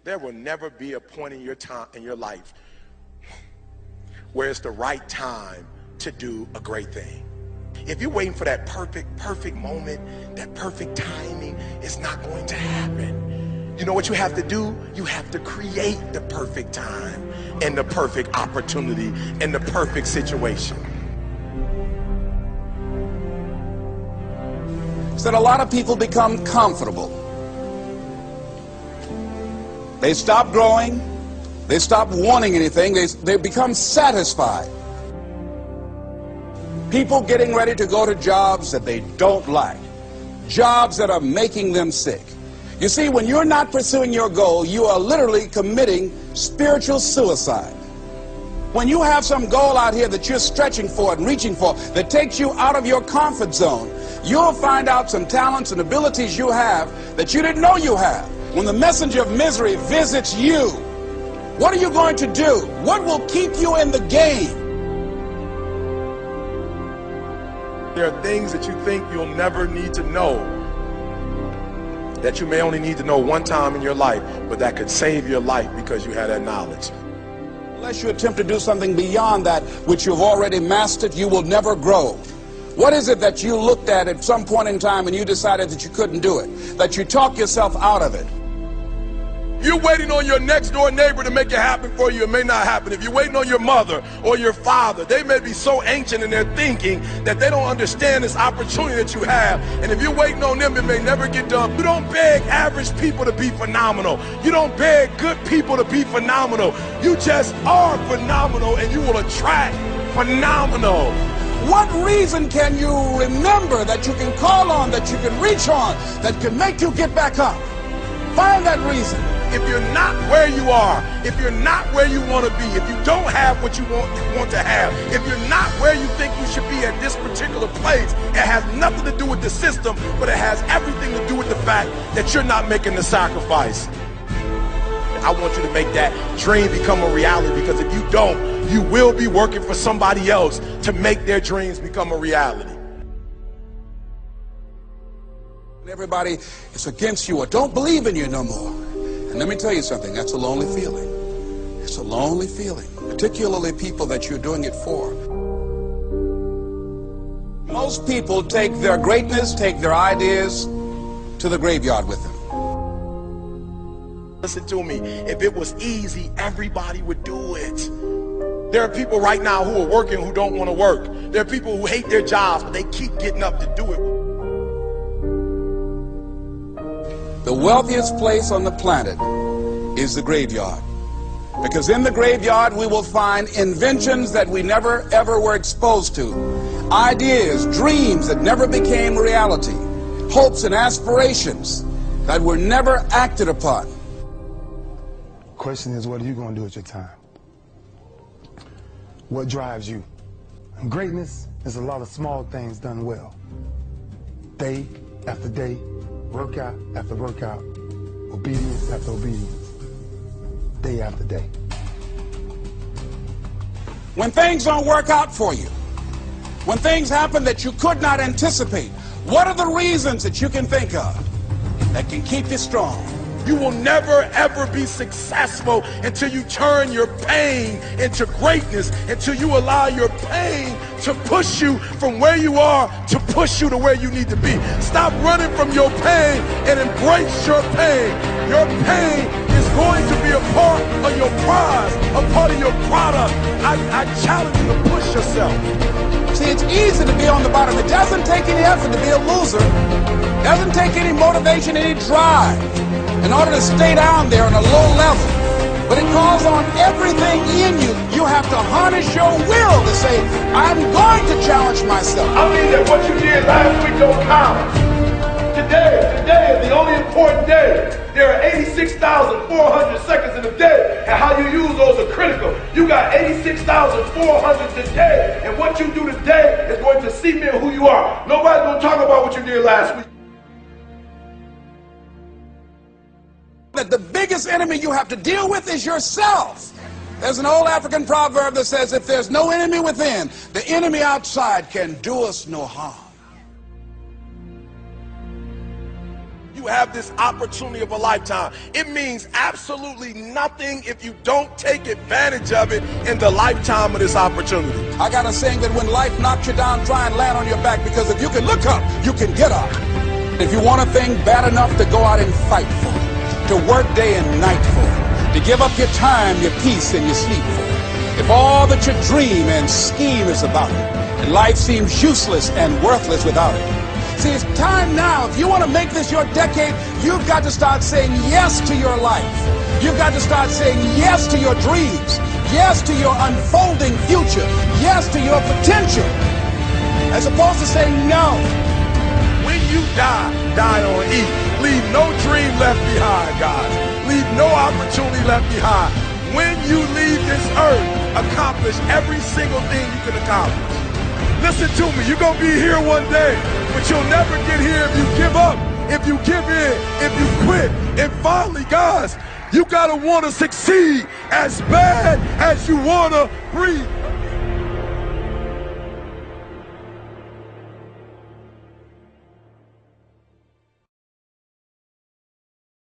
There will never be a point in your time in your life where it's the right time to do a great thing. If you're waiting for that perfect moment, that perfect timing, it's not going to happen. You know what you have to do? You have to create the perfect time and the perfect opportunity and the perfect situation. So that a lot of people become comfortable. They stop growing. They stop wanting anything. They become satisfied. People getting ready to go to jobs that they don't like. Jobs that are making them sick. You see, when you're not pursuing your goal, you are literally committing spiritual suicide. When you have some goal out here that you're stretching for and reaching for that takes you out of your comfort zone, you'll find out some talents and abilities you have that you didn't know you have. When the messenger of misery visits you, what are you going to do? What will keep you in the game? There are things that you think you'll never need to know, that you may only need to know one time in your life, but that could save your life because you had that knowledge. Unless you attempt to do something beyond that which you've already mastered, you will never grow. What is it that you looked at some point in time and you decided that you couldn't do it, that you talked yourself out of it? You're waiting on your next door neighbor to make it happen for you. It may not happen. If you're waiting on your mother or your father, they may be so ancient in their thinking that they don't understand this opportunity that you have. And if you're waiting on them, it may never get done. You don't beg average people to be phenomenal. You don't beg good people to be phenomenal. You just are phenomenal, and you will attract phenomenal. What reason can you remember that you can call on, that you can reach on, that can make you get back up? Find that reason. If you're not where you are, if you're not where you want to be, if you don't have what you want to have, if you're not where you think you should be at this particular place, it has nothing to do with the system, but it has everything to do with the fact that you're not making the sacrifice. I want you to make that dream become a reality, because if you don't, you will be working for somebody else to make their dreams become a reality. Everybody is against you or don't believe in you no more. And let me tell you something, that's a lonely feeling. It's a lonely feeling, particularly people that you're doing it for. Most people take their greatness, take their ideas to the graveyard with them. Listen to me, if it was easy, everybody would do it. There are people right now who are working who don't want to work. There are people who hate their jobs, but they keep getting up to do it. The wealthiest place on the planet is the graveyard. Because in the graveyard we will find inventions that we never ever were exposed to. Ideas, dreams that never became reality. Hopes and aspirations that were never acted upon. The question is, what are you going to do with your time? What drives you? And greatness is a lot of small things done well. Day after day, workout after workout, obedience after obedience, day after day. When things don't work out for you, when things happen that you could not anticipate, what are the reasons that you can think of that can keep you strong? You will never ever be successful until you turn your pain into greatness, until you allow your pain to push you from where you are to push you to where you need to be. Stop running from your pain and embrace your pain. Your pain is going to be a part of your prize, a part of your product. I challenge you to push yourself. See, it's easy to be on the bottom. It doesn't take any effort to be a loser. It doesn't take any motivation, any drive in order to stay down there on a low level. But it calls on everything in you. You have to harness your will to say, I'm going to challenge myself. I mean that what you did last week don't count. Today is the only important day. There are 86,400 seconds in a day, and how you use those are critical. You got 86,400 today, and what you do today is going to cement who you are. Nobody's going to talk about what you did last week. That the biggest enemy you have to deal with is yourself. There's an old African proverb that says, if there's no enemy within, the enemy outside can do us no harm. You you have this opportunity of a lifetime. It means absolutely nothing if you don't take advantage of it in the lifetime of this opportunity. I got a saying that when life knocks you down, try and land on your back, because if you can look up, you can get up. If you want a thing bad enough to go out and fight for it, to work day and night for it, to give up your time, your peace, and your sleep for it, if all that you dream and scheme is about it, and life seems useless and worthless without it. See, it's time now. If you want to make this your decade, you've got to start saying yes to your life. You've got to start saying yes to your dreams, yes to your unfolding future, yes to your potential, as opposed to saying no. When you die, die on E. Leave no dream left behind, guys. Leave no opportunity left behind. When you leave this earth, accomplish every single thing you can accomplish. Listen to me, you're going to be here one day, but you'll never get here if you give up, if you give in, if you quit. And finally, guys, you got to want to succeed as bad as you want to breathe.